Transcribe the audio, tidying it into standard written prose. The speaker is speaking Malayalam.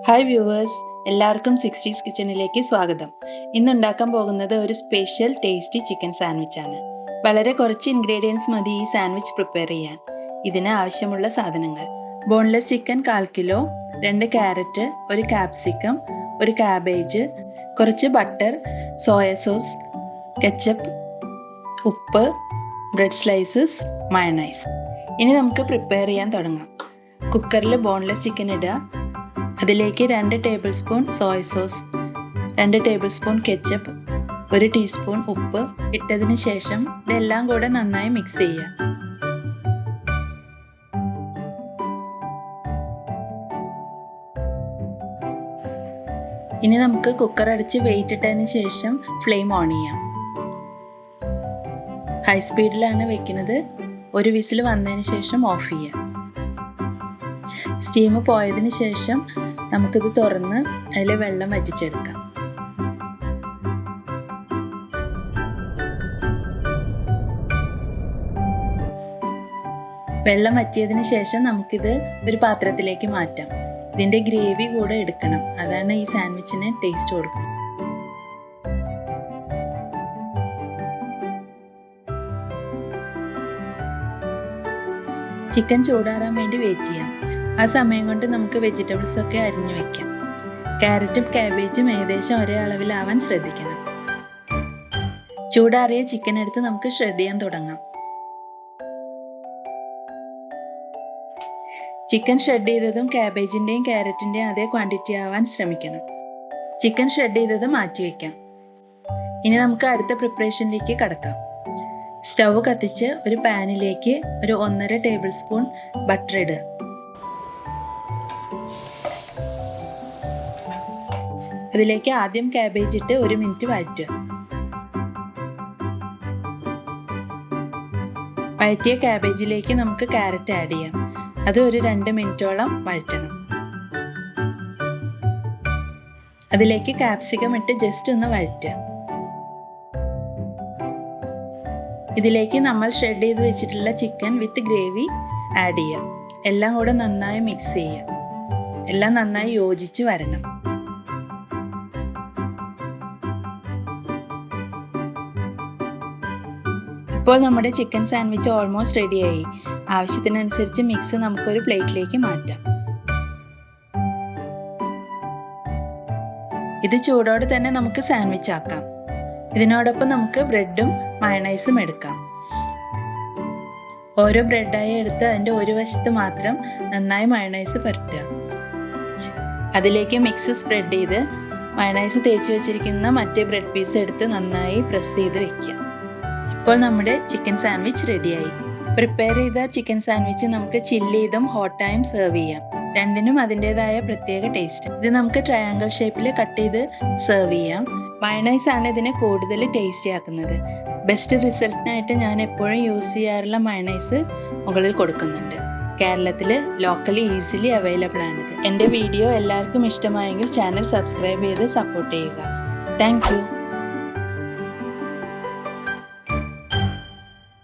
ഹായ് വ്യൂവേഴ്സ്, എല്ലാവർക്കും 60s കിച്ചണിലേക്ക് സ്വാഗതം. ഇന്ന് ഉണ്ടാക്കാൻ പോകുന്നത് ഒരു സ്പെഷ്യൽ ടേസ്റ്റി ചിക്കൻ സാൻഡ്വിച്ച് ആണ്. വളരെ കുറച്ച് ഇൻഗ്രീഡിയൻസ് മതി ഈ സാൻഡ്വിച്ച് പ്രിപ്പയർ ചെയ്യാൻ. ഇതിന് ആവശ്യമുള്ള സാധനങ്ങൾ: boneless chicken 1/4 kilo, 2 carrot, 1 capsicum, 1 cabbage, കുറച്ച് ബട്ടർ, സോയ സോസ്, കെച്ചപ്പ്, ഉപ്പ്, ബ്രെഡ് സ്ലൈസസ്, മയണൈസ്. ഇനി നമുക്ക് പ്രിപ്പയർ ചെയ്യാൻ തുടങ്ങാം. കുക്കറിൽ ബോൺലെസ് ചിക്കൻ ഇടുക. അതിലേക്ക് 2 table spoon soya sauce, 2 table spoon ketchup, 1 teaspoon ഉപ്പ് ഇട്ടതിന് ശേഷം ഇതെല്ലാം കൂടെ നന്നായി മിക്സ് ചെയ്യുക. ഇനി നമുക്ക് കുക്കർ അടച്ച് വെയിറ്റ് ഇട്ടതിന് ശേഷം ഫ്ലെയിം ഓൺ ചെയ്യാം. ഹൈ സ്പീഡിലാണ് വെക്കുന്നത്. ഒരു വിസിൽ വന്നതിന് ശേഷം ഓഫ് ചെയ്യാം. സ്റ്റീം പോയതിന് ശേഷം നമുക്കിത് തുറന്ന് അതിൽ വെള്ളം വറ്റിച്ചെടുക്കാം. വെള്ളം വറ്റിയതിന് ശേഷം നമുക്കിത് ഒരു പാത്രത്തിലേക്ക് മാറ്റാം. ഇതിൻ്റെ ഗ്രേവി കൂടെ എടുക്കണം, അതാണ് ഈ സാൻഡ്വിച്ചിന് ടേസ്റ്റ് കൊടുക്കുന്നത്. ചിക്കൻ ചൂടാറാൻ വേണ്ടി വെയിറ്റ് ചെയ്യാം. ആ സമയം കൊണ്ട് നമുക്ക് വെജിറ്റബിൾസ് ഒക്കെ അരിഞ്ഞു വെക്കാം. ക്യാരറ്റും കാബേജും ഏകദേശം ഒരേ അളവിലാവാൻ ശ്രദ്ധിക്കണം. ചൂടാറിയ ചിക്കൻ എടുത്ത് നമുക്ക് ഷ്രെഡ് ചെയ്യാൻ തുടങ്ങാം. ചിക്കൻ ഷ്രെഡ് ചെയ്തതും കാബേജിന്റെയും ക്യാരറ്റിന്റെയും അതേ ക്വാണ്ടിറ്റി ആവാൻ ശ്രമിക്കണം. ചിക്കൻ ഷ്രെഡ് ചെയ്തത് മാറ്റി വെക്കാം. ഇനി നമുക്ക് അടുത്ത പ്രിപ്പറേഷനിലേക്ക് കടക്കാം. സ്റ്റൗ കത്തിച്ച് ഒരു പാനിലേക്ക് ഒരു 1.5 ടേബിൾ സ്പൂൺ ബട്ടർ ഇടുക. അതിലേക്ക് ആദ്യം കാബേജ് ഇട്ട് 1 മിനിറ്റ് വഴറ്റുക. വഴറ്റിയ കാബേജിലേക്ക് നമുക്ക് ക്യാരറ്റ് ആഡ് ചെയ്യാം. അത് ഒരു 2 മിനിറ്റോളം വഴറ്റണം. അതിലേക്ക് കാപ്സിക്കം ഇട്ട് ജസ്റ്റ് ഒന്ന് വഴറ്റുക. ഇതിലേക്ക് നമ്മൾ ഷ്രെഡ് ചെയ്ത് വെച്ചിട്ടുള്ള ചിക്കൻ വിത്ത് ഗ്രേവി ആഡ് ചെയ്യാം. എല്ലാം കൂടെ നന്നായി മിക്സ് ചെയ്യാം. എല്ലാം നന്നായി യോജിച്ച് വരണം. ഇപ്പോൾ നമ്മുടെ ചിക്കൻ സാൻഡ്വിച്ച് ഓൾമോസ്റ്റ് റെഡിയായി. ആവശ്യത്തിനനുസരിച്ച് മിക്സ് നമുക്കൊരു പ്ലേറ്റിലേക്ക് മാറ്റാം. ഇത് ചൂടോടെ തന്നെ നമുക്ക് സാൻഡ്വിച്ച് ആക്കാം. ഇതിനോടൊപ്പം നമുക്ക് ബ്രെഡും മയണൈസും എടുക്കാം. ഓരോ ബ്രെഡായി എടുത്ത് അതിൻ്റെ ഒരു വശത്ത് മാത്രം നന്നായി മയണൈസ് പുരട്ടുക. അതിലേക്ക് മിക്സ് സ്പ്രെഡ് ചെയ്ത് മയണൈസ് തേച്ച് വെച്ചിരിക്കുന്ന മറ്റേ ബ്രെഡ് പീസ് എടുത്ത് നന്നായി പ്രസ് ചെയ്ത് വെക്കുക. ഇപ്പോൾ നമ്മുടെ ചിക്കൻ സാൻഡ്വിച്ച് റെഡിയായി. പ്രിപ്പയർ ചെയ്ത ചിക്കൻ സാൻഡ്വിച്ച് നമുക്ക് ചില്ല് ചെയ്തും ഹോട്ടായും സെർവ് ചെയ്യാം. രണ്ടിനും അതിൻ്റെതായ പ്രത്യേക ടേസ്റ്റ്. ഇത് നമുക്ക് ട്രയാങ്കിൾ ഷേപ്പിൽ കട്ട് ചെയ്ത് സെർവ് ചെയ്യാം. മയണൈസ് ആണ് ഇതിനെ കൂടുതൽ ടേസ്റ്റി ആക്കുന്നത്. ബെസ്റ്റ് റിസൾട്ടിനായിട്ട് ഞാൻ എപ്പോഴും യൂസ് ചെയ്യാറുള്ള മയണൈസ് മുകളിൽ കൊടുക്കുന്നുണ്ട്. കേരളത്തിൽ ലോക്കലി ഈസിലി അവൈലബിൾ ആണിത്. എൻ്റെ വീഡിയോ എല്ലാവർക്കും ഇഷ്ടമായെങ്കിൽ ചാനൽ സബ്സ്ക്രൈബ് ചെയ്ത് സപ്പോർട്ട് ചെയ്യുക. Thank you.